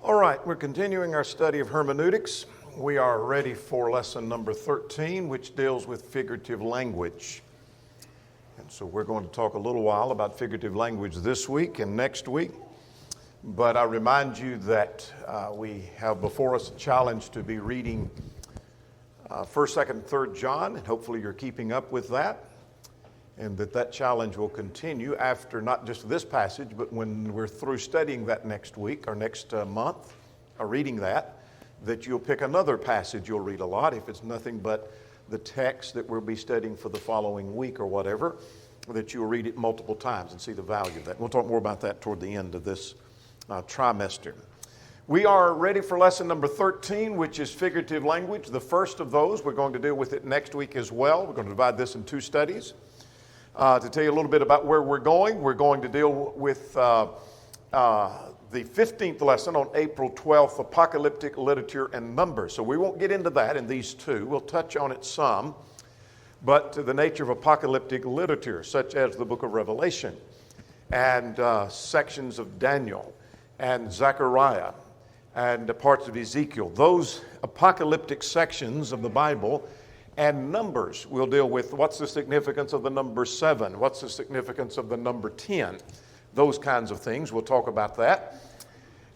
All right, we're continuing our study of hermeneutics. We are ready for lesson number 13, which deals with figurative language. And so we're going to talk a little while about figurative language this week and next week. But I remind you that we have before us a challenge to be reading 1st, 2nd, and 3rd John, and hopefully you're keeping up with that. And that challenge will continue after not just this passage, but when we're through studying that next week or next month, reading that you'll pick another passage you'll read a lot, if it's nothing but the text that we'll be studying for the following week or whatever, that you'll read it multiple times and see the value of that. We'll talk more about that toward the end of this trimester. We are ready for lesson number 13, which is figurative language. The first of those, we're going to deal with it next week as well. We're going to divide this in two studies. To tell you a little bit about where we're going to deal with the 15th lesson on April 12th, Apocalyptic Literature and Numbers. So we won't get into that in these two. We'll touch on it some, but to the nature of apocalyptic literature, such as the book of Revelation and sections of Daniel and Zechariah and parts of Ezekiel. Those apocalyptic sections of the Bible and Numbers, we'll deal with what's the significance of the number 7, what's the significance of the number 10, those kinds of things. We'll talk about that.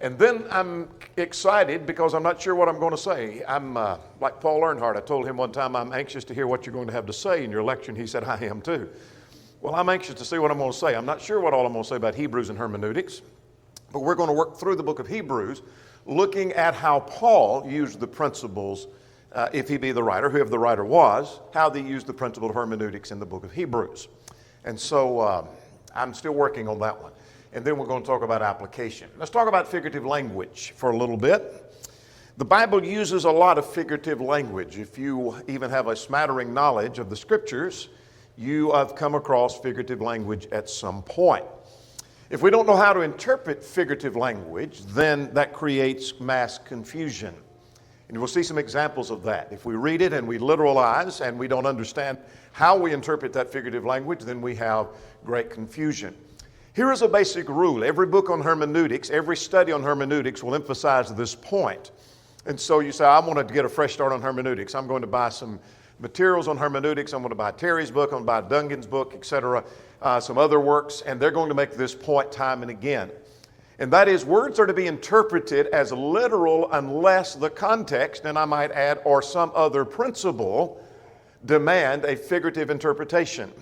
And then I'm excited because I'm not sure what I'm going to say. I'm like Paul Earnhardt. I told him one time, I'm anxious to hear what you're going to have to say in your lecture, and he said, I am too. Well, I'm anxious to see what I'm going to say. I'm not sure what all I'm going to say about Hebrews and hermeneutics, but we're going to work through the book of Hebrews, looking at how Paul used the principles, if he be the writer, whoever the writer was, how they used the principle of hermeneutics in the book of Hebrews. And so I'm still working on that one. And then we're going to talk about application. Let's talk about figurative language for a little bit. The Bible uses a lot of figurative language. If you even have a smattering knowledge of the Scriptures, you have come across figurative language at some point. If we don't know how to interpret figurative language, then that creates mass confusion. And we'll see some examples of that. If we read it and we literalize and we don't understand how we interpret that figurative language, then we have great confusion. Here is a basic rule. Every book on hermeneutics, every study on hermeneutics will emphasize this point. And so you say, I want to get a fresh start on hermeneutics. I'm going to buy some materials on hermeneutics. I'm going to buy Terry's book. I'm going to buy Dungan's book, etc., some other works, and they're going to make this point time and again. And that is, words are to be interpreted as literal unless the context, and I might add, or some other principle, demand a figurative interpretation.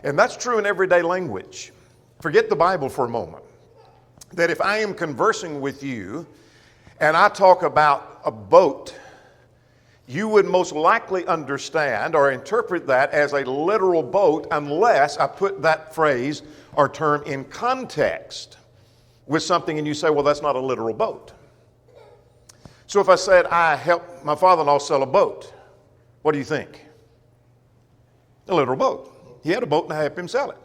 And that's true in everyday language. Forget the Bible for a moment. That if I am conversing with you and I talk about a boat, you would most likely understand or interpret that as a literal boat unless I put that phrase or term in context with something and you say, well, that's not a literal boat. So if I said, I helped my father-in-law sell a boat, what do you think? A literal boat. He had a boat and I helped him sell it.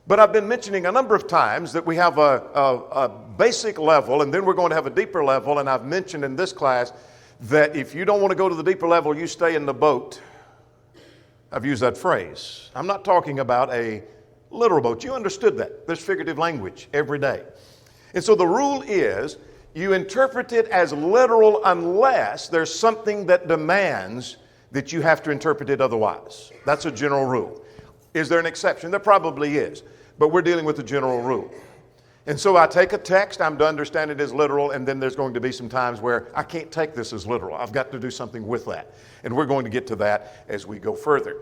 But I've been mentioning a number of times that we have a basic level and then we're going to have a deeper level, and I've mentioned in this class that if you don't want to go to the deeper level, you stay in the boat. I've used that phrase. I'm not talking about a literal boat. You understood that. There's figurative language every day. And so the rule is you interpret it as literal unless there's something that demands that you have to interpret it otherwise. That's a general rule. Is there an exception? There probably is. But we're dealing with the general rule. And so I take a text, I'm to understand it as literal, and then there's going to be some times where I can't take this as literal. I've got to do something with that. And we're going to get to that as we go further.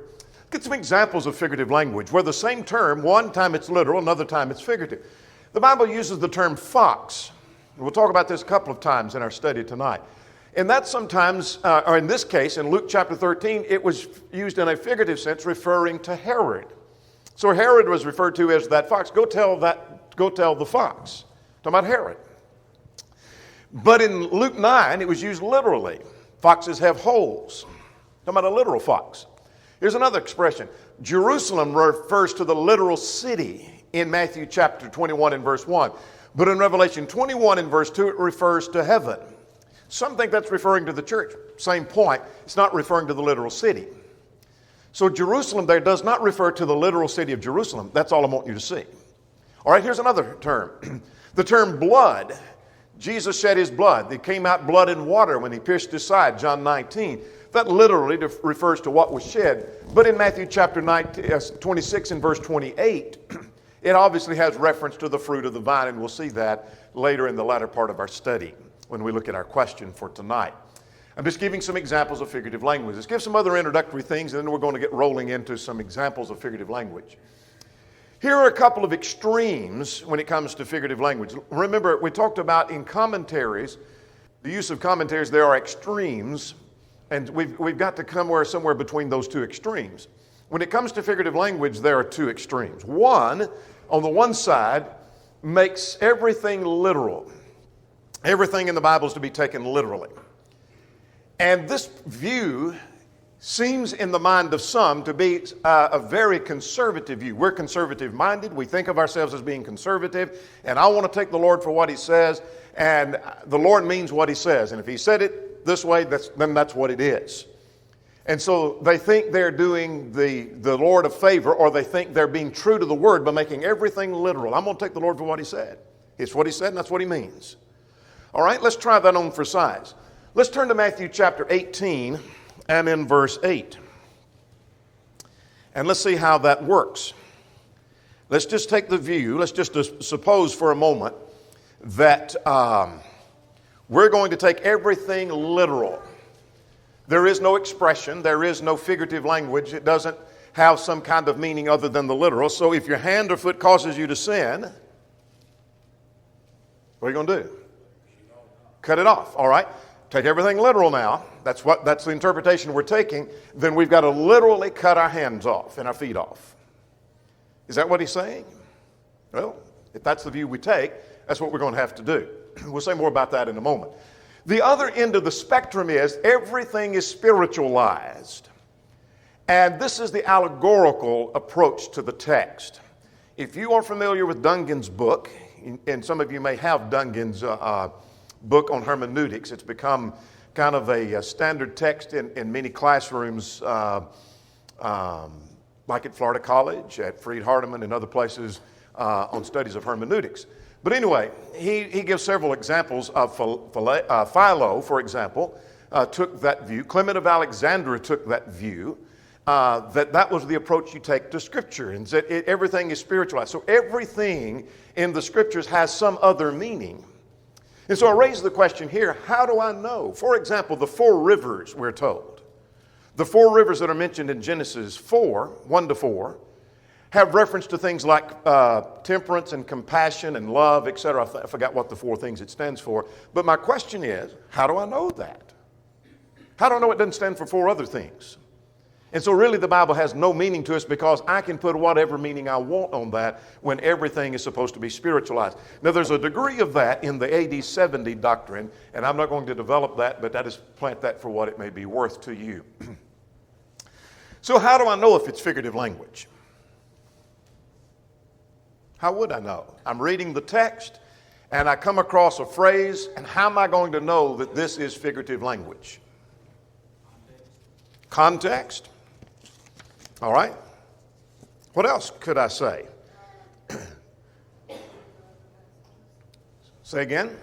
Get some examples of figurative language where the same term, one time it's literal, another time it's figurative. The Bible uses the term fox. We'll talk about this a couple of times in our study tonight. And that sometimes, or in this case, in Luke chapter 13, it was used in a figurative sense referring to Herod. So Herod was referred to as that fox. Go tell the fox. Talking about Herod. But in Luke 9, it was used literally. Foxes have holes. Talking about a literal fox. Here's another expression. Jerusalem refers to the literal city in Matthew chapter 21 and verse 1. But in Revelation 21 and verse 2, it refers to heaven. Some think that's referring to the church. Same point. It's not referring to the literal city. So Jerusalem there does not refer to the literal city of Jerusalem. That's all I want you to see. All right, here's another term. The term blood Jesus shed his blood. There came out blood and water when he pierced his side, John 19. That literally refers to what was shed. But in Matthew chapter 26 and verse 28, it obviously has reference to the fruit of the vine, and we'll see that later in the latter part of our study when we look at our question for tonight. I'm just giving some examples of figurative language. Let's give some other introductory things, and then we're going to get rolling into some examples of figurative language. Here are a couple of extremes when it comes to figurative language. Remember, we talked about in commentaries, the use of commentaries, there are extremes, and we've got to somewhere between those two extremes. When it comes to figurative language, there are two extremes. One, on the one side, makes everything literal. Everything in the Bible is to be taken literally. And this view seems in the mind of some to be a very conservative view. We're conservative-minded. We think of ourselves as being conservative, and I want to take the Lord for what he says, and the Lord means what he says. And if he said it this way, then that's what it is. And so they think they're doing the Lord a favor, or they think they're being true to the word by making everything literal. I'm going to take the Lord for what he said. It's what he said, and that's what he means. All right, let's try that on for size. Let's turn to Matthew chapter 18 and in verse 8. And let's see how that works. Let's just take the view, let's just suppose for a moment that we're going to take everything literal. There is no expression, there is no figurative language. It doesn't have some kind of meaning other than the literal. So if your hand or foot causes you to sin, what are you going to do? Cut it off, all right? Take everything literal now. That's the interpretation we're taking. Then we've got to literally cut our hands off and our feet off. Is that what he's saying? Well, if that's the view we take, that's what we're going to have to do. We'll say more about that in a moment. The other end of the spectrum is everything is spiritualized. And this is the allegorical approach to the text. If you are familiar with Dungan's book, and some of you may have Dungan's book on hermeneutics. It's become kind of a standard text in many classrooms, like at Florida College, at Freed-Hardeman, and other places on studies of hermeneutics. But anyway, he gives several examples of Philo, for example, took that view. Clement of Alexandria took that view, that was the approach you take to Scripture, and that everything is spiritualized. So everything in the Scriptures has some other meaning. And so I raise the question here, how do I know? For example, the four rivers, we're told. The four rivers that are mentioned in Genesis 4, 1 to 4, have reference to things like temperance and compassion and love, etc. I forgot what the four things it stands for. But my question is, how do I know that? How do I know it doesn't stand for four other things? And so really the Bible has no meaning to us because I can put whatever meaning I want on that when everything is supposed to be spiritualized. Now there's a degree of that in the AD 70 doctrine, and I'm not going to develop that, but I just plant that for what it may be worth to you. So how do I know if it's figurative language? How would I know? I'm reading the text, and I come across a phrase, and how am I going to know that this is figurative language? Context. All right. What else could I say? Say again.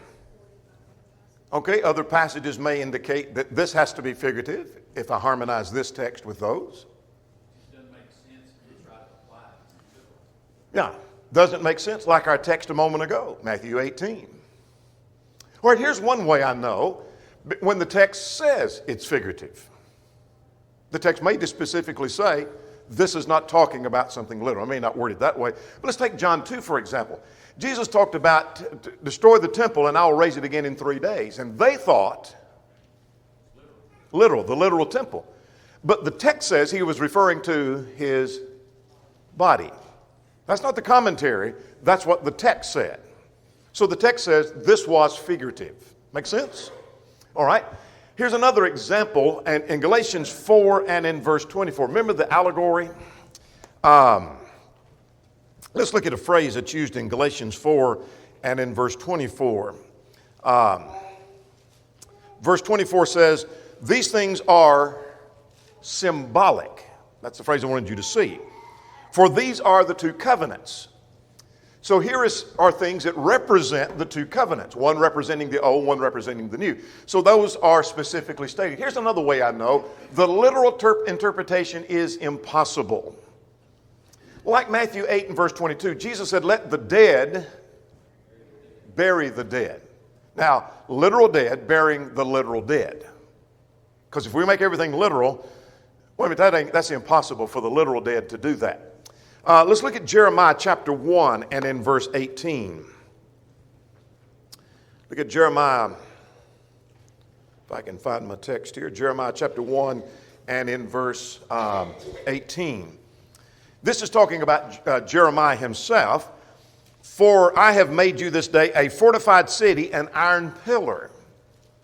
Okay, other passages may indicate that this has to be figurative if I harmonize this text with those. It doesn't make sense if you try to apply it. Yeah, doesn't make sense, like our text a moment ago, Matthew 18. All right, here's one way I know when the text says it's figurative. The text may just specifically say, this is not talking about something literal. I may not word it that way. But let's take John 2, for example. Jesus talked about destroy the temple and I'll raise it again in 3 days. And they thought, literal, the literal temple. But the text says he was referring to his body. That's not the commentary. That's what the text said. So the text says this was figurative. Make sense? All right. Here's another example in Galatians 4 and in verse 24. Remember the allegory? Let's look at a phrase that's used in Galatians 4 and in verse 24. Verse 24 says, these things are symbolic. That's the phrase I wanted you to see. For these are the two covenants. So here are things that represent the two covenants, one representing the old, one representing the new. So those are specifically stated. Here's another way I know the literal interpretation is impossible. Like Matthew 8 and verse 22, Jesus said, let the dead bury the dead. Now, literal dead burying the literal dead. Because if we make everything literal, wait a minute, that's impossible for the literal dead to do that. Let's look at Jeremiah chapter 1 and in verse 18. Look at Jeremiah, if I can find my text here, Jeremiah chapter 1 and in verse 18. This is talking about Jeremiah himself. For I have made you this day a fortified city, an iron pillar.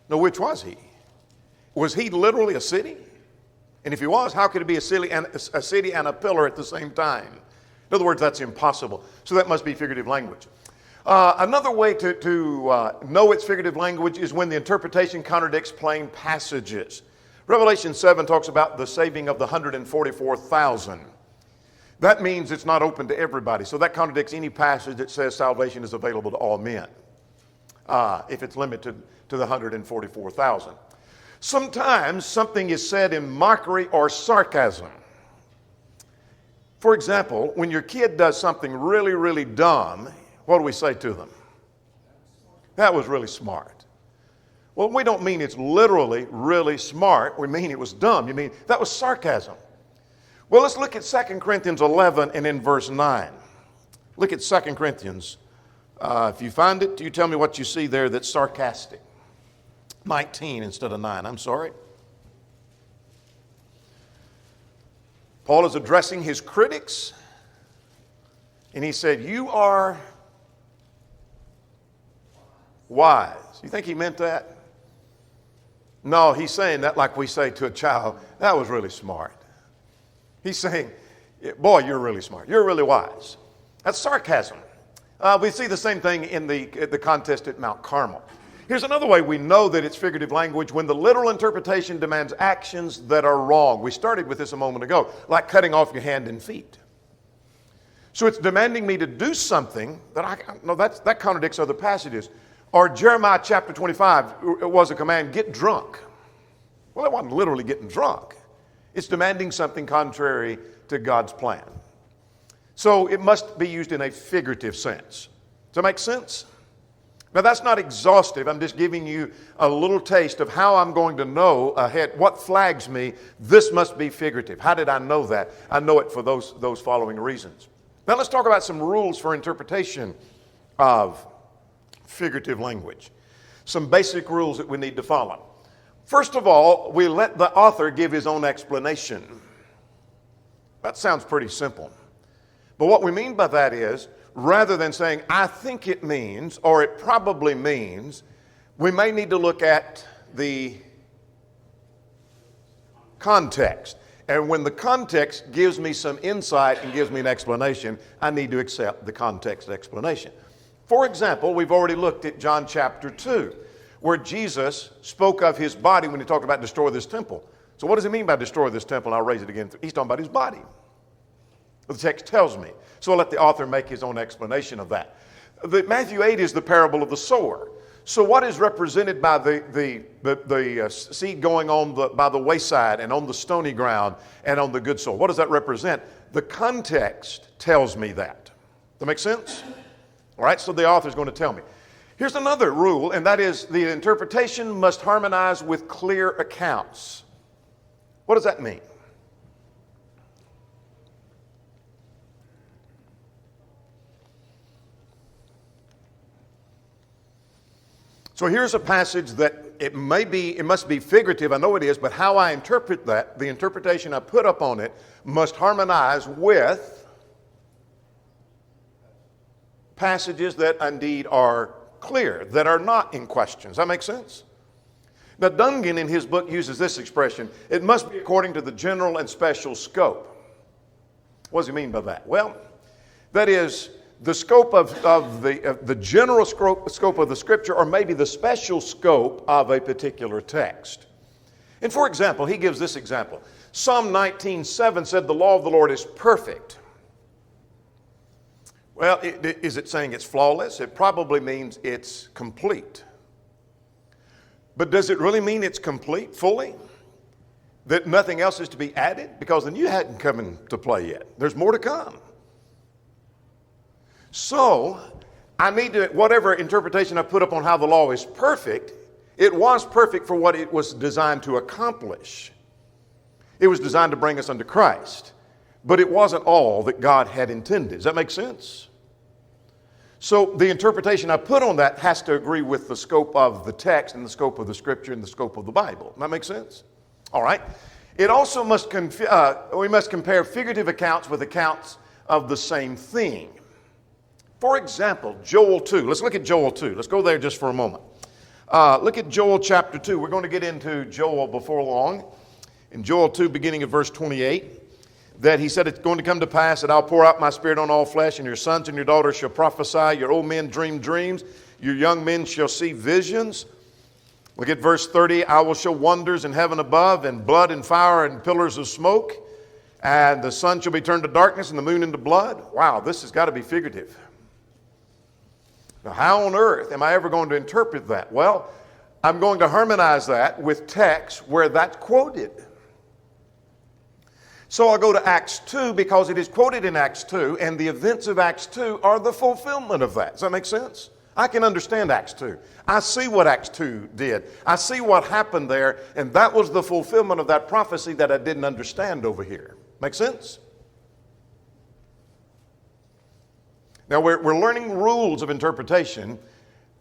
Now, which was he? Was he literally a city? And if he was, how could it be a city and a pillar at the same time? In other words, that's impossible. So that must be figurative language. Another way to know it's figurative language is when the interpretation contradicts plain passages. Revelation 7 talks about the saving of the 144,000. That means it's not open to everybody. So that contradicts any passage that says salvation is available to all men, if it's limited to the 144,000. Sometimes something is said in mockery or sarcasm. For example, when your kid does something really, really dumb, what do we say to them? That was really smart. Well, we don't mean it's literally really smart. We mean it was dumb. You mean that was sarcasm. Well, let's look at 2 Corinthians 11 and in verse 9. Look at 2 Corinthians. If you find it, you tell me what you see there that's sarcastic. 19 instead of 9, I'm sorry. Paul is addressing his critics, and he said, you are wise. You think he meant that? No, he's saying that like we say to a child, that was really smart. He's saying, boy, you're really smart. You're really wise. That's sarcasm. We see the same thing in the contest at Mount Carmel. Here's another way we know that it's figurative language when the literal interpretation demands actions that are wrong. We started with this a moment ago, like cutting off your hand and feet. So it's demanding me to do something that contradicts other passages. Or Jeremiah chapter 25 was a command, get drunk. Well, it wasn't literally getting drunk. It's demanding something contrary to God's plan. So it must be used in a figurative sense. Does that make sense? Now, that's not exhaustive. I'm just giving you a little taste of how I'm going to know ahead. What flags me, this must be figurative. How did I know that? I know it for those following reasons. Now, let's talk about some rules for interpretation of figurative language. Some basic rules that we need to follow. First of all, we let the author give his own explanation. That sounds pretty simple. But what we mean by that is, rather than saying, I think it means, or it probably means, we may need to look at the context. And when the context gives me some insight and gives me an explanation, I need to accept the context explanation. For example, we've already looked at John chapter 2, where Jesus spoke of his body when he talked about destroy this temple. So what does he mean by destroy this temple? I'll raise it again. He's talking about his body. The text tells me. So I'll let the author make his own explanation of that. Matthew 8 is the parable of the sower. So what is represented by the seed going on by the wayside and on the stony ground and on the good soil? What does that represent? The context tells me that. Does that make sense? All right, so the author is going to tell me. Here's another rule, and that is the interpretation must harmonize with clear accounts. What does that mean? So here's a passage that it must be figurative, I know it is, but how I interpret that, the interpretation I put up on it, must harmonize with passages that indeed are clear, that are not in question. Does that make sense? Now, Dungan in his book uses this expression, it must be according to the general and special scope. What does he mean by that? Well, that is the scope of the general scope of the Scripture, or maybe the special scope of a particular text. And for example, he gives this example. Psalm 19:7 said, the law of the Lord is perfect. Well, is it saying it's flawless? It probably means it's complete. But does it really mean it's complete, fully? That nothing else is to be added? Because the new hadn't come into play yet. There's more to come. So, I need to, whatever interpretation I put up on how the law is perfect, it was perfect for what it was designed to accomplish. It was designed to bring us unto Christ. But it wasn't all that God had intended. Does that make sense? So the interpretation I put on that has to agree with the scope of the text and the scope of the Scripture and the scope of the Bible. Does that make sense? All right. It also we must compare figurative accounts with accounts of the same thing. For example, Joel 2. Let's look at Joel 2. Let's go there just for a moment. Look at Joel chapter 2. We're going to get into Joel before long. In Joel 2, beginning at verse 28, that he said, it's going to come to pass that I'll pour out my spirit on all flesh, and your sons and your daughters shall prophesy, your old men dream dreams, your young men shall see visions. Look at verse 30, I will show wonders in heaven above, and blood and fire and pillars of smoke, and the sun shall be turned to darkness and the moon into blood. Wow, this has got to be figurative. Now, how on earth am I ever going to interpret that? Well, I'm going to harmonize that with texts where that's quoted. So I'll go to Acts 2 because it is quoted in Acts 2, and the events of Acts 2 are the fulfillment of that. Does that make sense? I can understand Acts 2. I see what Acts 2 did. I see what happened there, and that was the fulfillment of that prophecy that I didn't understand over here. Make sense? Now, we're learning rules of interpretation.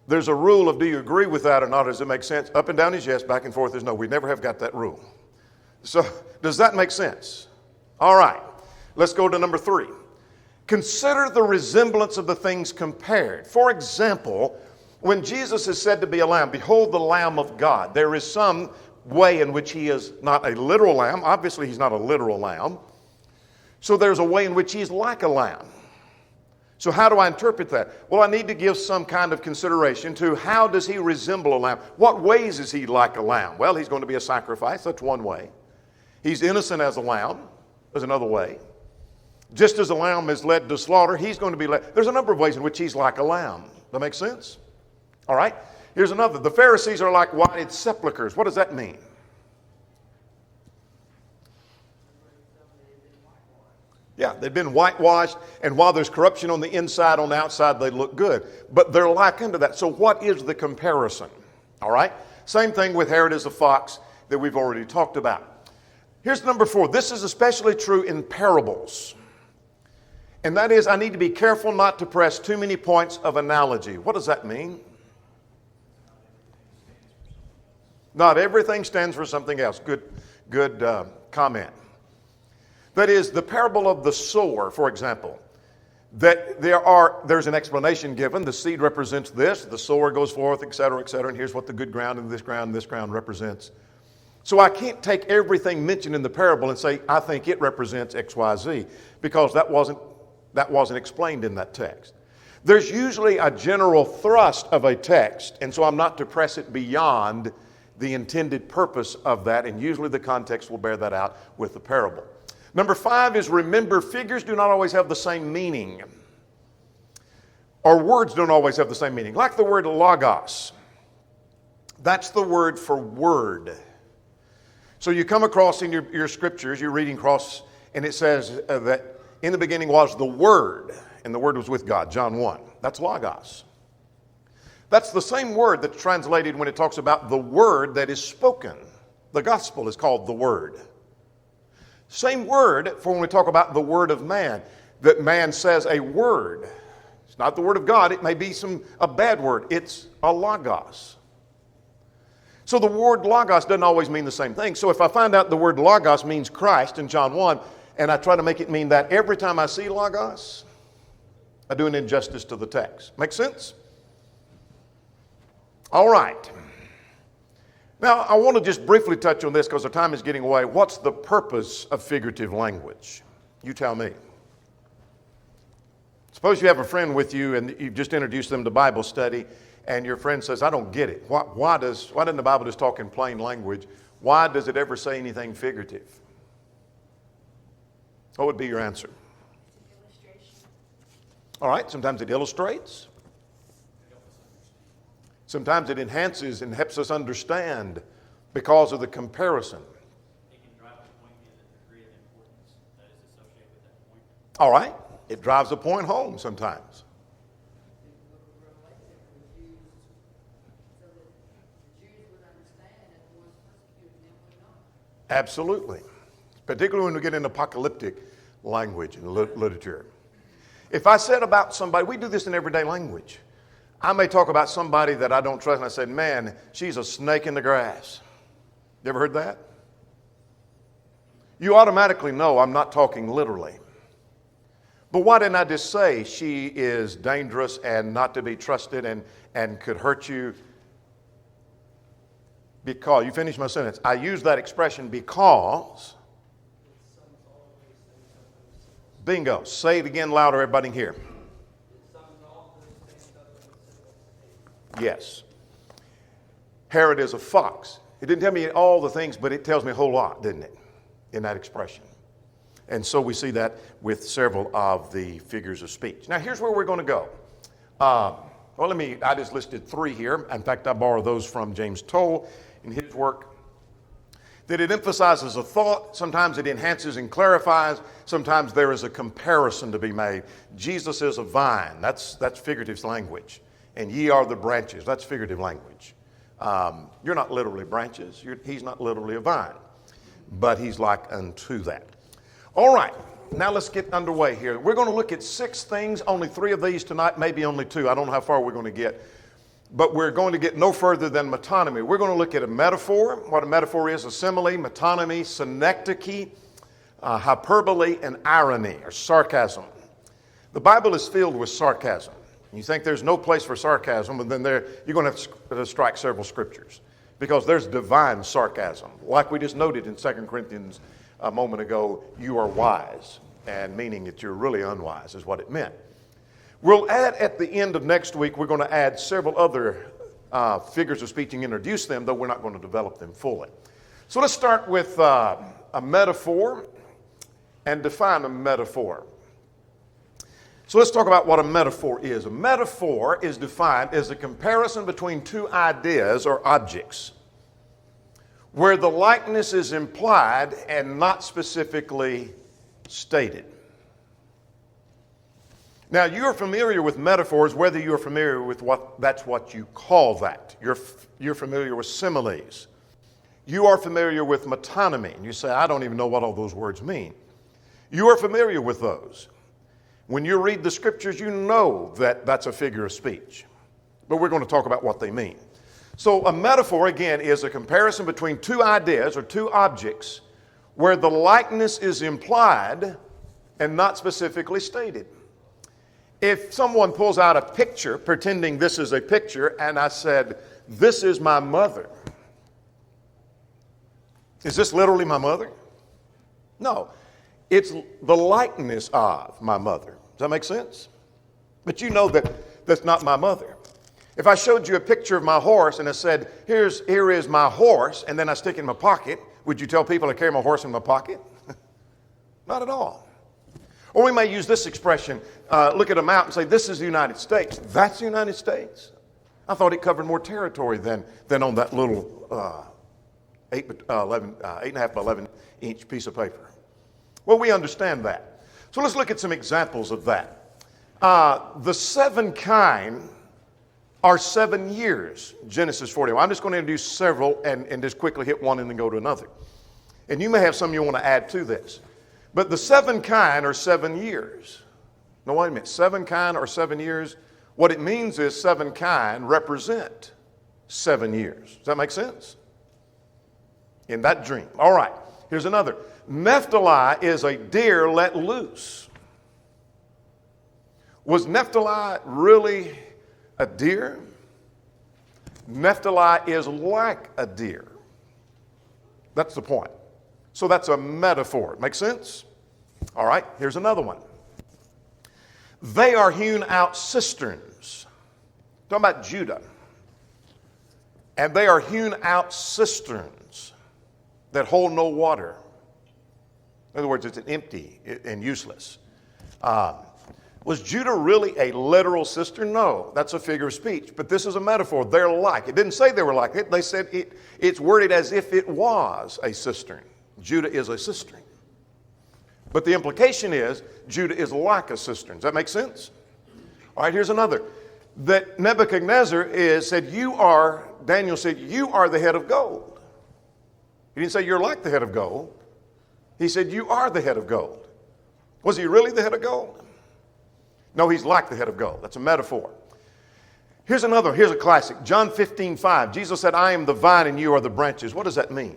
There's a rule of do you agree with that or not? Does it make sense? Up and down is yes, back and forth is no. We never have got that rule. So, does that make sense? All right, let's go to number 3. Consider the resemblance of the things compared. For example, when Jesus is said to be a lamb, behold the Lamb of God, there is some way in which he is not a literal lamb. Obviously, he's not a literal lamb. So there's a way in which he's like a lamb. So how do I interpret that? Well, I need to give some kind of consideration to how does he resemble a lamb? What ways is he like a lamb? Well, he's going to be a sacrifice. That's one way. He's innocent as a lamb. There's another way. Just as a lamb is led to slaughter, he's going to be led. There's a number of ways in which he's like a lamb. That makes sense? All right. Here's another. The Pharisees are like whited sepulchres. What does that mean? Yeah, they've been whitewashed, and while there's corruption on the inside, on the outside, they look good. But they're like unto that. So what is the comparison? All right? Same thing with Herod as a fox that we've already talked about. Here's number 4. This is especially true in parables. And that is, I need to be careful not to press too many points of analogy. What does that mean? Not everything stands for something else. Good comment. That is, the parable of the sower, for example, that there's an explanation given. The seed represents this, the sower goes forth, et cetera, and here's what the good ground and this ground represents. So I can't take everything mentioned in the parable and say, I think it represents X, Y, Z, because that wasn't explained in that text. There's usually a general thrust of a text, and so I'm not to press it beyond the intended purpose of that, and usually the context will bear that out with the parable. Number 5 is remember, figures do not always have the same meaning. Or words don't always have the same meaning. Like the word logos. That's the word for word. So you come across in your scriptures, you're reading across, and it says that in the beginning was the Word, and the Word was with God, John 1. That's logos. That's the same word that's translated when it talks about the word that is spoken. The gospel is called the Word. Same word for when we talk about the word of man, that man says a word. It's not the word of God. It may be a bad word. It's a logos. So the word logos doesn't always mean the same thing. So if I find out the word logos means Christ in John 1, and I try to make it mean that every time I see logos, I do an injustice to the text. Make sense? All right. Now, I want to just briefly touch on this because the time is getting away. What's the purpose of figurative language? You tell me. Suppose you have a friend with you and you've just introduced them to Bible study, and your friend says, I don't get it. Why doesn't the Bible just talk in plain language? Why does it ever say anything figurative? What would be your answer? All right, sometimes it illustrates. Sometimes it enhances and helps us understand because of the comparison. It can drive the point in the degree of importance that is associated with that point. All right, it drives a point home sometimes. Absolutely, particularly when we get into apocalyptic language and literature. If I said about somebody, we do this in everyday language. I may talk about somebody that I don't trust, and I said, man, she's a snake in the grass. You ever heard that? You automatically know I'm not talking literally. But why didn't I just say she is dangerous and not to be trusted and could hurt you? Because, you finish my sentence, I use that expression because, bingo, say it again louder, everybody can hear. Yes. Herod is a fox. It didn't tell me all the things, but it tells me a whole lot, didn't it, in that expression. And so we see that with several of the figures of speech. Now, here's where we're going to go. I just listed 3 here. In fact, I borrowed those from James Toll in his work. That it emphasizes a thought. Sometimes it enhances and clarifies. Sometimes there is a comparison to be made. Jesus is a vine. That's figurative language. And ye are the branches. That's figurative language. You're not literally branches. He's not literally a vine. But he's like unto that. All right. Now let's get underway here. We're going to look at 6 things. Only 3 of these tonight. Maybe only 2. I don't know how far we're going to get. But we're going to get no further than metonymy. We're going to look at a metaphor. What a metaphor is, a simile, metonymy, synecdoche, hyperbole, and irony, or sarcasm. The Bible is filled with sarcasm. You think there's no place for sarcasm, but then you're going to have to strike several scriptures because there's divine sarcasm. Like we just noted in 2 Corinthians a moment ago, you are wise, and meaning that you're really unwise is what it meant. We'll add at the end of next week, we're going to add several other figures of speech and introduce them, though we're not going to develop them fully. So let's start with a metaphor and define a metaphor. So let's talk about what a metaphor is. A metaphor is defined as a comparison between 2 ideas or objects where the likeness is implied and not specifically stated. Now, you're familiar with metaphors, whether you're familiar with that's what you call that. You're familiar with similes. You are familiar with metonymy. And you say, I don't even know what all those words mean. You are familiar with those. When you read the scriptures, you know that that's a figure of speech. But we're going to talk about what they mean. So a metaphor, again, is a comparison between 2 ideas or 2 objects where the likeness is implied and not specifically stated. If someone pulls out a picture, pretending this is a picture, and I said, this is my mother. Is this literally my mother? No. It's the likeness of my mother. Does that make sense? But you know that that's not my mother. If I showed you a picture of my horse and I said, here is my horse, and then I stick it in my pocket, would you tell people I carry my horse in my pocket? Not at all. Or we may use this expression, look at a map and say, this is the United States. That's the United States? I thought it covered more territory than on that little 8.5 by 11 inch piece of paper. Well, we understand that. So let's look at some examples of that. The 7 kind are 7 years, Genesis 41. I'm just going to introduce several and just quickly hit one and then go to another. And you may have some you want to add to this. But the 7 kind are 7 years. Now, wait a minute. 7 kind or 7 years? What it means is 7 kind represent 7 years. Does that make sense? In that dream. All right. Here's another. Naphtali is a deer let loose. Was Naphtali really a deer? Naphtali is like a deer. That's the point. So that's a metaphor. Make sense? All right, here's another one. They are hewn out cisterns. Talking about Judah. And they are hewn out cisterns that hold no water. In other words, it's empty and useless. Was Judah really a literal cistern? No, that's a figure of speech. But this is a metaphor. They're like. It didn't say they were like it. They said it's worded as if it was a cistern. Judah is a cistern. But the implication is Judah is like a cistern. Does that make sense? All right, here's another. That Nebuchadnezzar Daniel said, you are the head of gold. He didn't say you're like the head of gold. He said you are the head of gold. Was he really the head of gold? No, he's like the head of gold. That's a metaphor. Here's a classic. John 15:5. Jesus said, I am the vine and you are the branches. What does that mean?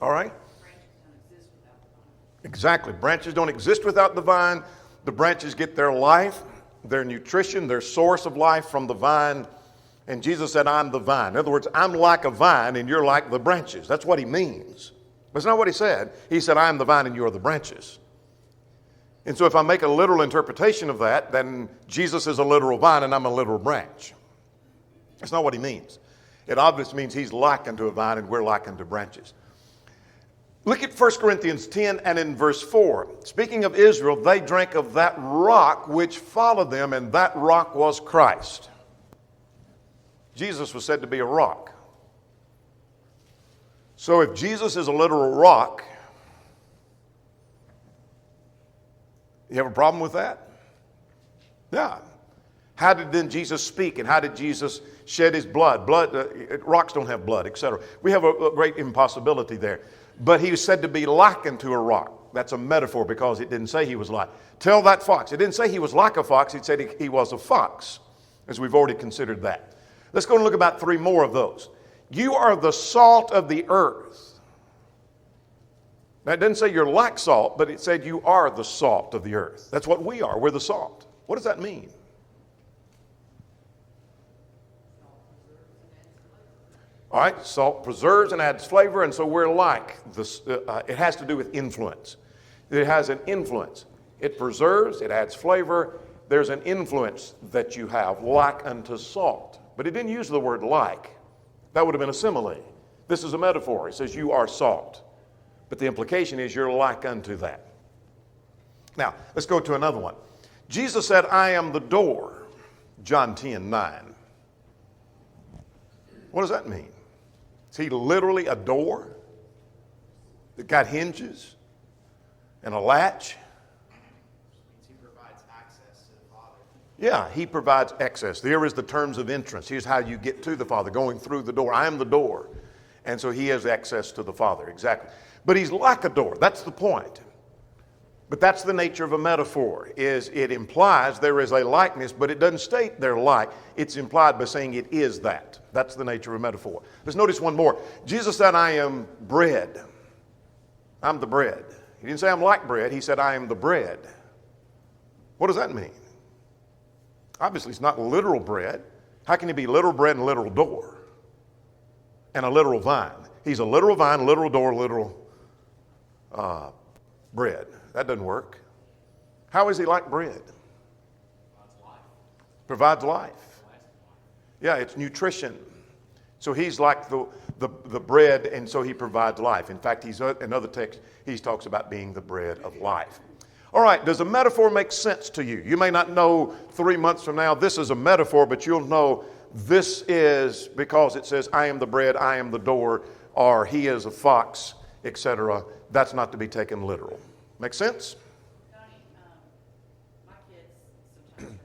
All right? Exactly. Branches don't exist without the vine. The branches get their life, their nutrition, their source of life from the vine. And Jesus said, I'm the vine. In other words, I'm like a vine and you're like the branches. That's what he means. But it's not what he said. He said, I am the vine and you are the branches. And so if I make a literal interpretation of that, then Jesus is a literal vine and I'm a literal branch. That's not what he means. It obviously means he's like unto a vine and we're like unto branches. Look at 1 Corinthians 10 and in verse 4. Speaking of Israel, they drank of that rock which followed them, and that rock was Christ. Jesus was said to be a rock. So if Jesus is a literal rock, you have a problem with that? Yeah. How did then Jesus speak, and how did Jesus shed his blood? Rocks don't have blood, etc. We have a great impossibility there. But he was said to be likened to a rock. That's a metaphor because it didn't say he was like. Tell that fox. It didn't say he was like a fox. It said he was a fox, as we've already considered that. Let's go and look about 3 more of those. You are the salt of the earth. Now, it didn't say you're like salt, but it said you are the salt of the earth. That's what we are. We're the salt. What does that mean? All right, salt preserves and adds flavor, and so we're like this. It has to do with influence. It has an influence. It preserves, it adds flavor. There's an influence that you have, like unto salt. But it didn't use the word like. That would have been a simile. This is a metaphor. It says you are salt. But the implication is you're like unto that. Now, let's go to another one. Jesus said, I am the door. John 10:9. What does that mean? Is he literally a door that got hinges and a latch? He provides access to the Father. Yeah, he provides access. There is the terms of entrance. Here's how you get to the Father, going through the door. I am the door. And so he has access to the Father, exactly. But he's like a door. That's the point. But that's the nature of a metaphor, is it implies there is a likeness, but it doesn't state they're like. It's implied by saying it is that. That's the nature of a metaphor. Let's notice one more. Jesus said, I am bread. I'm the bread. He didn't say I'm like bread. He said, I am the bread. What does that mean? Obviously, it's not literal bread. How can he be literal bread and literal door? And a literal vine. He's a literal vine, literal door, literal bread. That doesn't work. How is he like bread? Provides life. Yeah, it's nutrition. So he's like the bread, and so he provides life. In fact, in another text, he talks about being the bread of life. All right, does a metaphor make sense to you? You may not know 3 months from now this is a metaphor, but you'll know this is because it says, I am the bread, I am the door, or he is a fox, etc. That's not to be taken literal. Make sense? Donnie, my kids sometimes struggle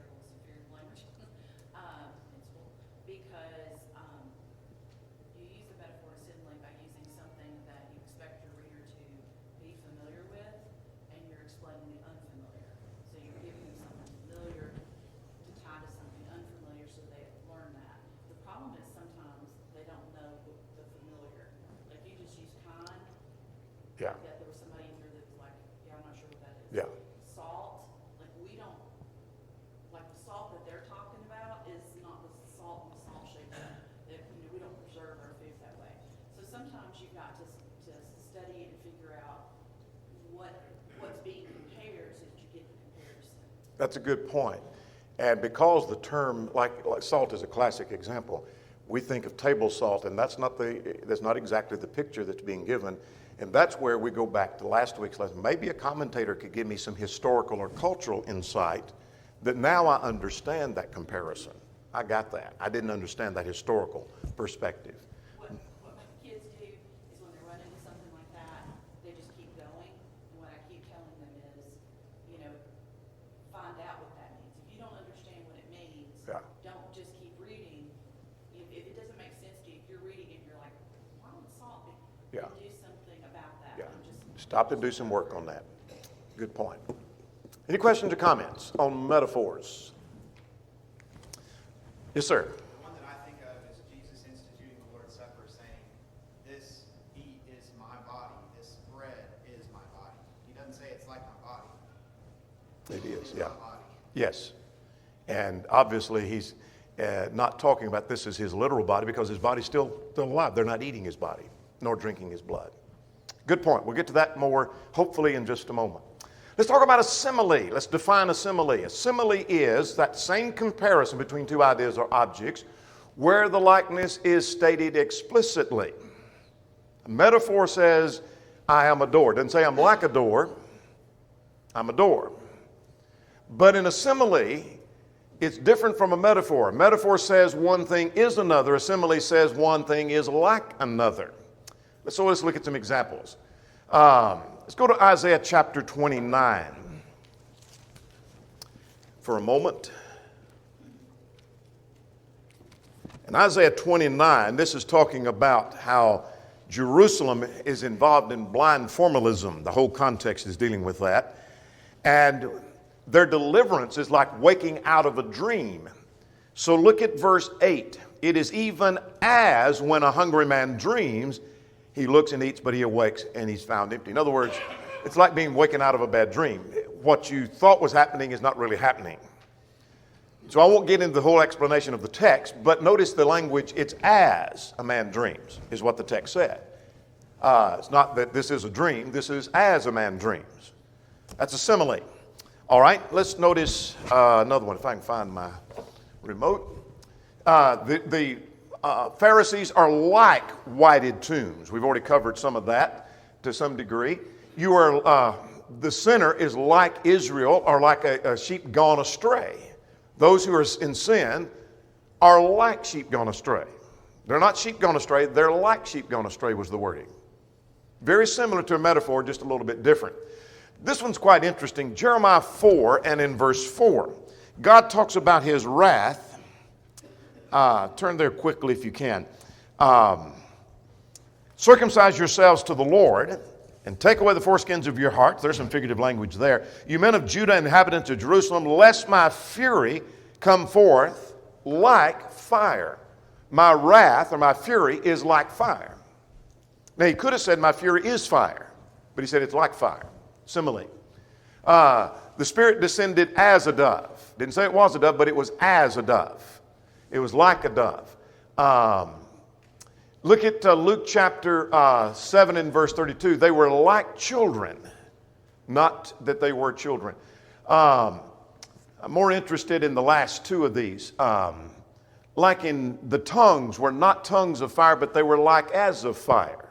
with some figurative language in school because you use the metaphor simile by using something that you expect your reader to be familiar with, and you're explaining the unfamiliar. So you're giving them something familiar to tie to something unfamiliar so they learn that. The problem is sometimes they don't know the familiar. Like you just use kind. Yeah. That there was somebody in here that was like, yeah, I'm not sure what that is. Yeah. Salt, like we don't, like the salt that they're talking about is not the salt and the salt shaker. That, we don't preserve our food that way. So sometimes you've got to study and figure out what's being compared so that you get the comparison. That's a good point. And because the term, like salt is a classic example, we think of table salt, and that's not exactly the picture that's being given. And that's where we go back to last week's lesson. Maybe a commentator could give me some historical or cultural insight that now I understand that comparison. I got that. I didn't understand that historical perspective. What kids do is when they run into something like that, they just keep going. And what I keep telling them is, find out what that means. If you don't understand what it means, don't just keep reading. If it doesn't make sense to you, if you're reading it and you're like, why would salt be? Yeah. Do something about that. Yeah. And just Stop and do some work on that. Good point. Any questions or comments on metaphors? Yes, sir. The one that I think of is Jesus instituting the Lord's Supper, saying, "This eat is my body. This bread is my body." He doesn't say it's like my body. It is, It's yeah. my body. Yes. And obviously he's not talking about this as his literal body because his body's still alive. They're not eating his body nor drinking his blood. Good point. We'll get to that more hopefully in just a moment. Let's talk about a simile. Let's define a simile. A simile is that same comparison between two ideas or objects where the likeness is stated explicitly. A metaphor says, I am a door. It doesn't say I'm like a door. I'm a door. But in a simile, it's different from a metaphor. A metaphor says one thing is another. A simile says one thing is like another. So let's look at some examples. Let's go to Isaiah chapter 29 for a moment. In Isaiah 29, this is talking about how Jerusalem is involved in blind formalism. The whole context is dealing with that. And their deliverance is like waking out of a dream. So look at verse 8. It is even as when a hungry man dreams, he looks and eats, but he awakes and he's found empty. In other words, it's like being waken out of a bad dream. What you thought was happening is not really happening. So I won't get into the whole explanation of the text, but notice the language, it's as a man dreams, is what the text said. It's not that this is a dream, this is as a man dreams. That's a simile. All right, let's notice another one, if I can find my remote. The Pharisees are like whited tombs. We've already covered some of that to some degree. The sinner is like Israel, or like a sheep gone astray. Those who are in sin are like sheep gone astray. They're not sheep gone astray, they're like sheep gone astray was the wording. Very similar to a metaphor, just a little bit different. This one's quite interesting. Jeremiah 4 and in verse 4, God talks about his wrath. Turn there quickly if you can. Circumcise yourselves to the Lord and take away the foreskins of your hearts. There's some figurative language there. You men of Judah, inhabitants of Jerusalem, lest my fury come forth like fire. My wrath or my fury is like fire. Now he could have said my fury is fire, but he said it's like fire. Simile. The Spirit descended as a dove. Didn't say it was a dove, but it was as a dove. It was like a dove. Look at Luke chapter 7 and verse 32. They were like children, not that they were children. I'm more interested in the last two of these. Like in the tongues were not tongues of fire, but they were like as of fire.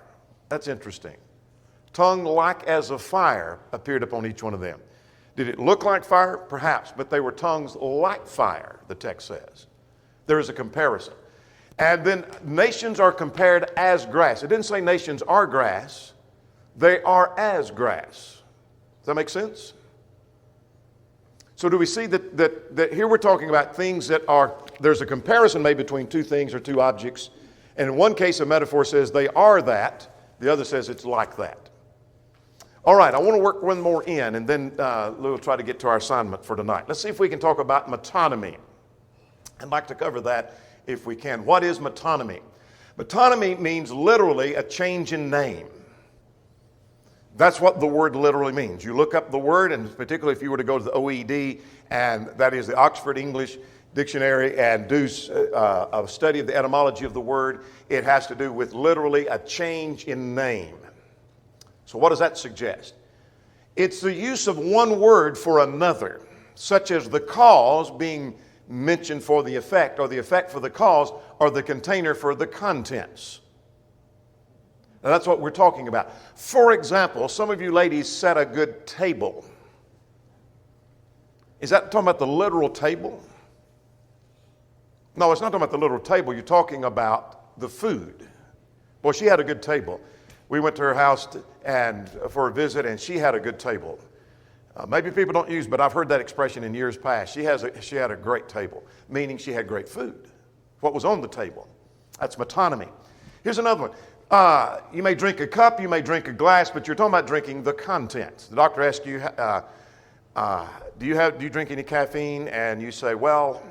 That's interesting. Tongue like as of fire appeared upon each one of them. Did it look like fire? Perhaps, but they were tongues like fire, the text says. There is a comparison. And then nations are compared as grass. It didn't say nations are grass. They are as grass. Does that make sense? So do we see that here we're talking about things that are, there's a comparison made between two things or two objects. And in one case, a metaphor says they are that. The other says it's like that. All right, I want to work one more in, and then we'll try to get to our assignment for tonight. Let's see if we can talk about metonymy. I'd like to cover that if we can. What is metonymy? Metonymy means literally a change in name. That's what the word literally means. You look up the word, and particularly if you were to go to the OED, and that is the Oxford English Dictionary, and do a study of the etymology of the word, it has to do with literally a change in name. So what does that suggest? It's the use of one word for another. such as the cause being mentioned for the effect, or the effect for the cause, or the container for the contents. Now that's what we're talking about. For example, some of you ladies set a good table. Is that talking about the literal table? No, it's not talking about the literal table. You're talking about the food. Boy, she had a good table. We went to her house for a visit, and she had a good table. Maybe people don't use, but I've heard that expression in years past. She had a great table, meaning she had great food. What was on the table? That's metonymy. Here's another one. You may drink a cup, you may drink a glass, but you're talking about drinking the contents. The doctor asks you, do you drink any caffeine? And you say, well,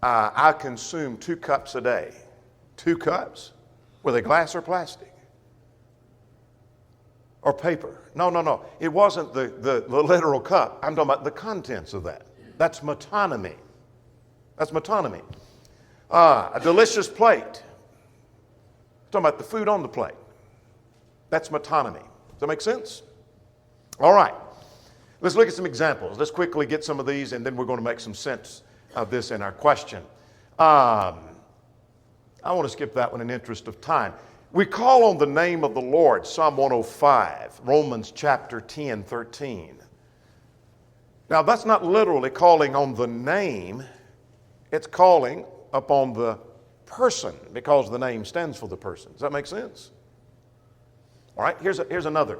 I consume 2 cups a day. 2 cups? Were they glass or plastic? Or paper? No. It wasn't the literal cup. I'm talking about the contents of that. That's metonymy. That's metonymy. A delicious plate. I'm talking about the food on the plate. That's metonymy. Does that make sense? All right. Let's look at some examples. Let's quickly get some of these, and then we're going to make some sense of this in our question. I want to skip that one in the interest of time. We call on the name of the Lord, Psalm 105, Romans chapter 10, 13. Now, that's not literally calling on the name. It's calling upon the person, because the name stands for the person. Does that make sense? All right, here's another.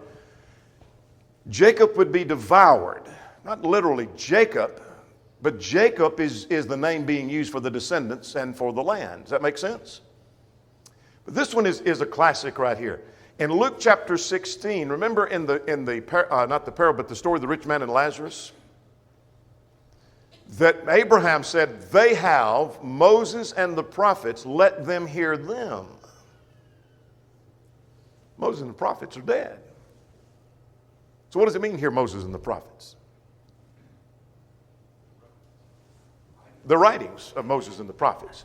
Jacob would be devoured. Not literally Jacob, but Jacob is the name being used for the descendants and for the land. Does that make sense? But this one is a classic right here. In Luke chapter 16, remember not the parable, but the story of the rich man and Lazarus? That Abraham said, they have Moses and the prophets, let them hear them. Moses and the prophets are dead. So what does it mean here, Moses and the prophets? The writings of Moses and the prophets.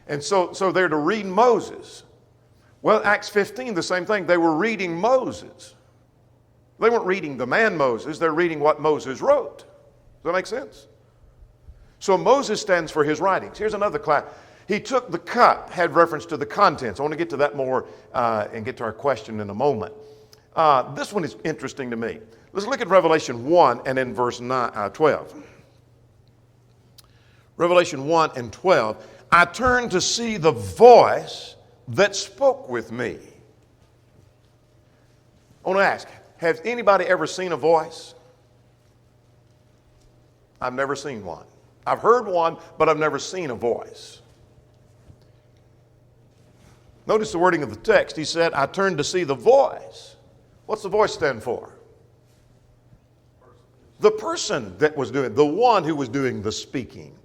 And so they're to read Moses. Well, Acts 15, the same thing. They were reading Moses. They weren't reading the man Moses. They're reading what Moses wrote. Does that make sense? So Moses stands for his writings. Here's another class. He took the cup, had reference to the contents. I want to get to that more and get to our question in a moment. This one is interesting to me. Let's look at Revelation 1 and in verse 12. Revelation 1 and 12. I turned to see the voice that spoke with me. I want to ask, has anybody ever seen a voice? I've never seen one. I've heard one, but I've never seen a voice. Notice the wording of the text. He said, I turned to see the voice. What's the voice stand for? The person that was doing, the one who was doing the speaking.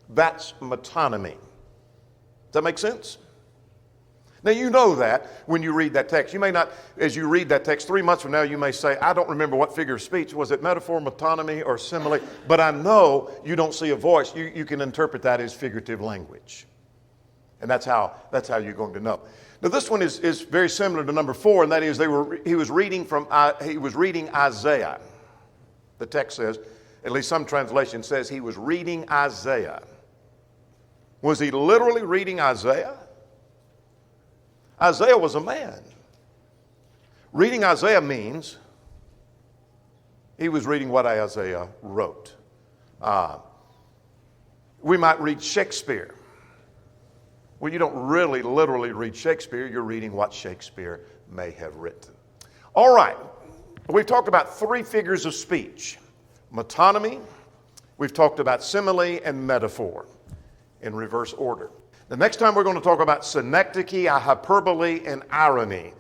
That's metonymy. Does that make sense? Now, you know that when you read that text. You may not, as you read that text 3 months from now, you may say, I don't remember what figure of speech. Was it metaphor, metonymy, or simile? But I know you don't see a voice. You can interpret that as figurative language. And that's how you're going to know. Now, this one is very similar to number 4, and that is he was reading Isaiah. The text says, at least some translation says he was reading Isaiah. Was he literally reading Isaiah? Isaiah was a man. Reading Isaiah means he was reading what Isaiah wrote. We might read Shakespeare. Well, you don't really literally read Shakespeare. You're reading what Shakespeare may have written. All right. We've talked about 3 figures of speech. Metonymy. We've talked about simile and metaphor in reverse order. The next time we're going to talk about synecdoche, hyperbole, and irony.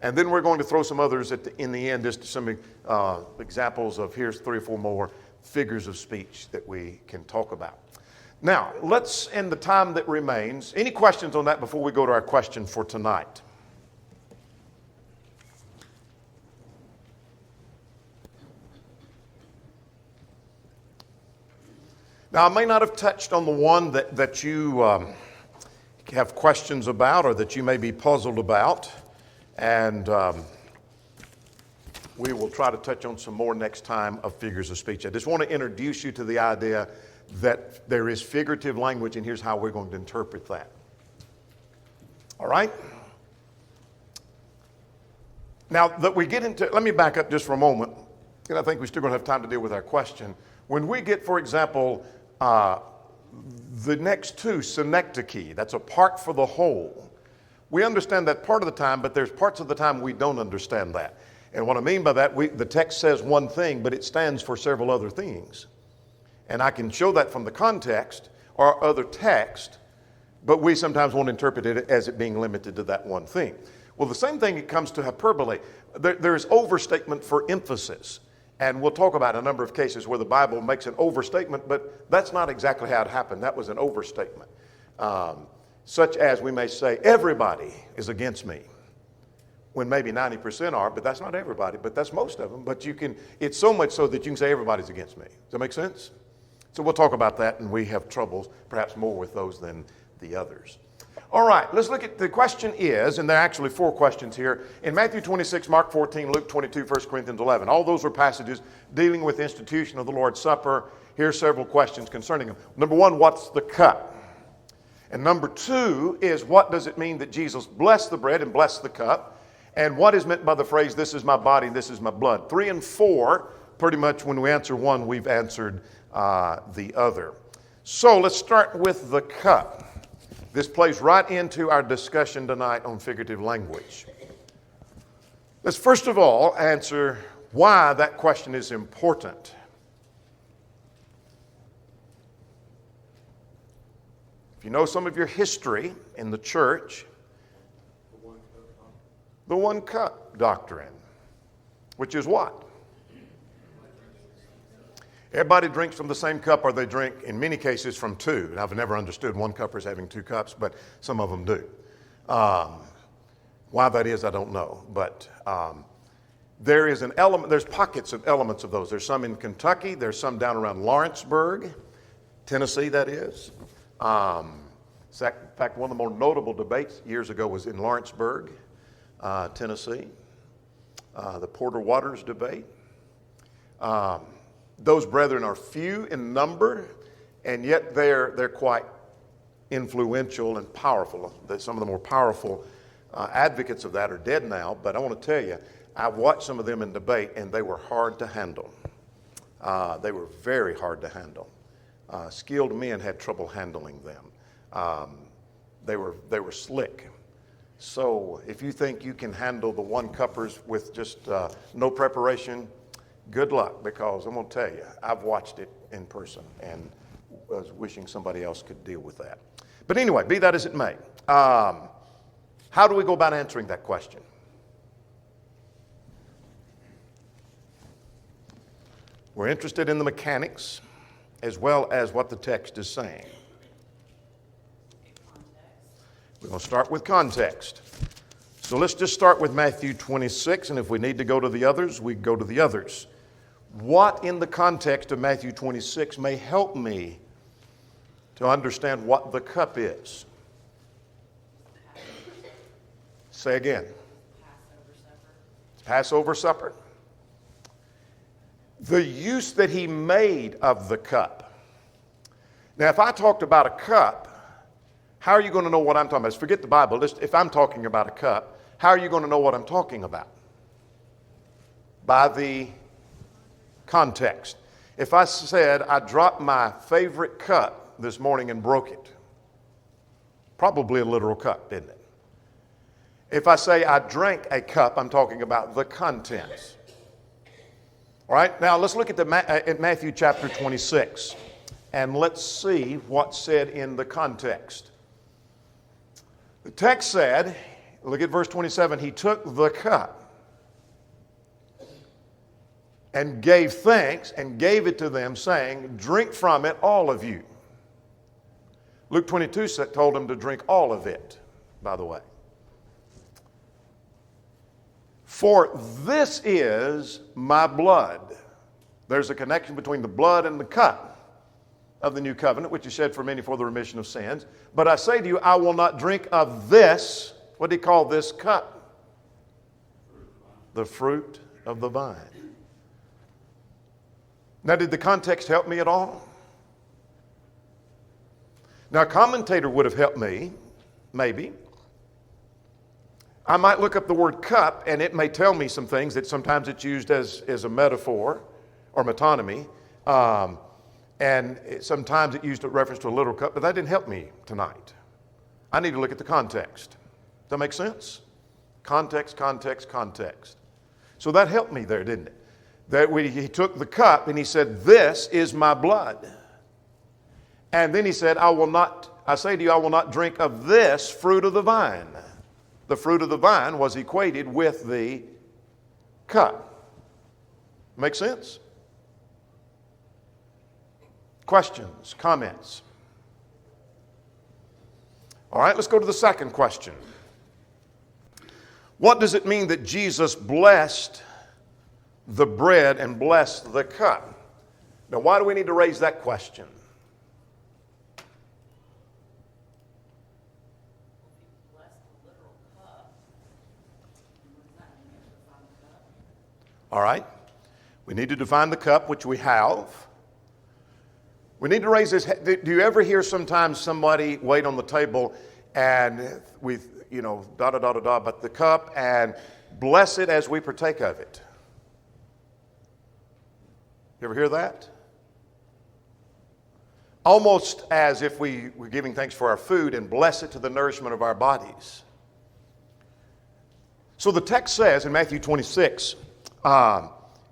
And then we're going to throw some others in the end, just some examples of here's 3 or 4 more figures of speech that we can talk about. Now, let's, in the time that remains, any questions on that before we go to our question for tonight? Now, I may not have touched on the one that you have questions about or that you may be puzzled about. And We will try to touch on some more next time of figures of speech. I just want to introduce you to the idea that there is figurative language, and here's how we're going to interpret that. All right? Now that we get into, let me back up just for a moment, and I think we're still going to have time to deal with our question. When we get, for example, the next two, synecdoche, that's a part for the whole. We understand that part of the time, but there's parts of the time we don't understand that. And what I mean by that, the text says one thing, but it stands for several other things. And I can show that from the context or other text, but we sometimes won't interpret it as it being limited to that one thing. Well, the same thing, it comes to hyperbole. There's overstatement for emphasis. And we'll talk about a number of cases where the Bible makes an overstatement, but that's not exactly how it happened. That was an overstatement. Such as we may say, everybody is against me, when maybe 90% are, but that's not everybody, but that's most of them. But it's so much so that you can say everybody's against me. Does that make sense? So we'll talk about that, and we have troubles perhaps more with those than the others. All right, let's look at, the question is, and there are actually 4 questions here, in Matthew 26, Mark 14, Luke 22, 1 Corinthians 11. All those are passages dealing with the institution of the Lord's Supper. Here are several questions concerning them. Number 1, what's the cup? And number 2 is, what does it mean that Jesus blessed the bread and blessed the cup? And what is meant by the phrase, this is my body, this is my blood? 3 and 4, pretty much when we answer one, we've answered the other. So let's start with the cup. This plays right into our discussion tonight on figurative language. Let's first of all answer why that question is important. If you know some of your history in the church, the one cup doctrine, which is what? Everybody drinks from the same cup, or they drink, in many cases, from 2. And I've never understood one cuppers having 2 cups, but some of them do. Why that is, I don't know. But there is an element, there's pockets of elements of those. There's some in Kentucky. There's some down around Lawrenceburg, Tennessee, that is. In fact, one of the more notable debates years ago was in Lawrenceburg, Tennessee. The Porter Waters debate. Those brethren are few in number, and yet they're quite influential and powerful. Some of the more powerful advocates of that are dead now, but I want to tell you, I've watched some of them in debate, and they were hard to handle. They were very hard to handle. Skilled men had trouble handling them. They were slick. So if you think you can handle the one-cuppers with just no preparation, good luck, because I'm going to tell you, I've watched it in person and was wishing somebody else could deal with that. But anyway, be that as it may, how do we go about answering that question? We're interested in the mechanics as well as what the text is saying. We're going to start with context. So let's just start with Matthew 26, and if we need to go to the others, we go to the others. What in the context of Matthew 26 may help me to understand what the cup is? Say again. Passover supper. The use that he made of the cup. Now, if I talked about a cup, how are you going to know what I'm talking about? Forget the Bible. If I'm talking about a cup, how are you going to know what I'm talking about? By the context. If I said I dropped my favorite cup this morning and broke it, probably a literal cup, isn't it? If I say I drank a cup, I'm talking about the contents. All right, now let's look at Matthew chapter 26, and let's see what's said in the context. The text said, look at verse 27, he took the cup and gave thanks and gave it to them, saying, drink from it, all of you. Luke 22 told him to drink all of it, by the way. For this is my blood. There's a connection between the blood and the cup of the new covenant, which is shed for many for the remission of sins. But I say to you, I will not drink of this, what do you call this cup? The fruit of the vine. Now, did the context help me at all? Now, a commentator would have helped me, maybe. I might look up the word cup, and it may tell me some things that sometimes it's used as a metaphor or metonymy. And sometimes it's used in reference to a literal cup, but that didn't help me tonight. I need to look at the context. Does that make sense? Context, context, context. So that helped me there, didn't it? He took the cup and he said, "This is my blood." And then he said, I say to you, I will not drink of this fruit of the vine. The fruit of the vine was equated with the cup. Make sense? Questions, comments? All right, let's go to the second question. What does it mean that Jesus blessed the bread and blessed the cup? Now, why do we need to raise that question? All right. We need to define the cup, which we have. We need to raise this. Do you ever hear sometimes somebody wait on the table and but the cup and bless it as we partake of it? You ever hear that? Almost as if we were giving thanks for our food and bless it to the nourishment of our bodies. So the text says in Matthew 26,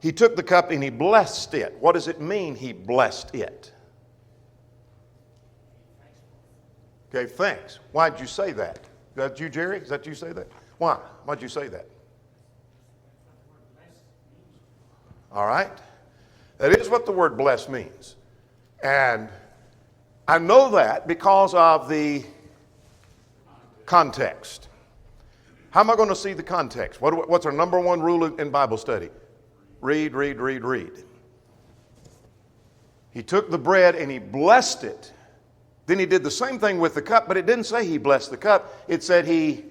he took the cup and he blessed it. What does it mean he blessed it? Gave thanks. Why'd you say that? Is that you, Jerry? Is that you say that? Why? Why'd you say that? All right. That is what the word bless means. And I know that because of the context. How am I going to see the context? What's our number one rule in Bible study? Read, read, read, read. He took the bread and he blessed it. Then he did the same thing with the cup, but it didn't say he blessed the cup. It said he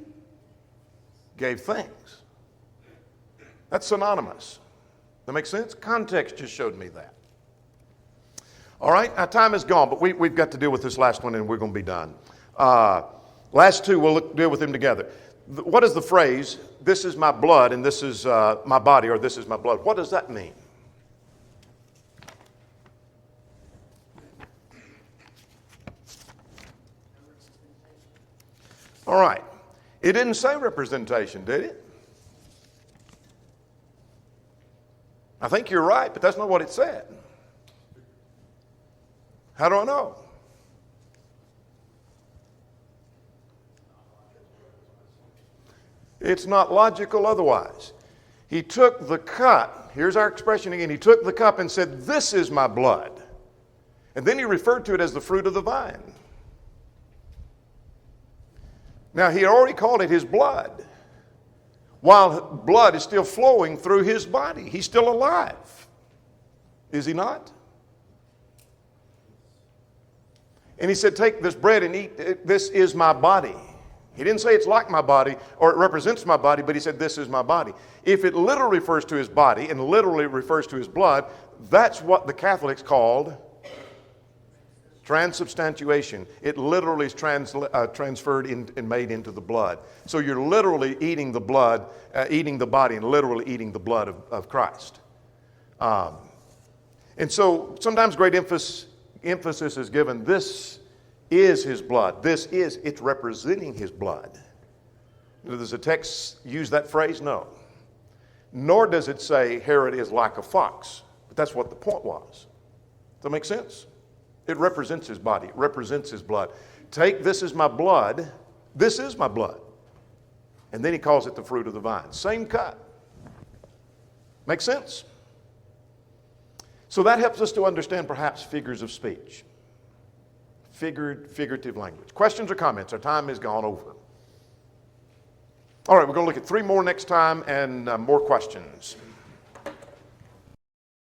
gave thanks. That's synonymous. That makes sense? Context just showed me that. All right, our time is gone, but we've got to deal with this last one and we're going to be done. Last two, we'll deal with them together. What is the phrase, "This is my blood and this is my body," or "This is my blood"? What does that mean? All right. It didn't say representation, did it? I think you're right, but that's not what it said. How do I know? It's not logical otherwise. He took the cup. Here's our expression again. He took the cup and said, "This is my blood." And then he referred to it as the fruit of the vine. Now, he already called it his blood. While blood is still flowing through his body. He's still alive. Is he not? And he said, "Take this bread and eat it. This is my body." He didn't say it's like my body or it represents my body, but he said, "This is my body." If it literally refers to his body and literally refers to his blood, that's what the Catholics called transubstantiation. It literally is transferred and made into the blood. So you're literally eating the blood, eating the body, and literally eating the blood of Christ. And so sometimes great emphasis is given. This is his blood. It's representing his blood. Does the text use that phrase? No. Nor does it say, "Herod is like a fox." But that's what the point was. Does that make sense? It represents his body. It represents his blood. Take, this is my blood. This is my blood. And then he calls it the fruit of the vine. Same cut. Make sense? So that helps us to understand perhaps figures of speech. Figurative language. Questions or comments? Our time is gone over. All right, we're going to look at three more next time and more questions.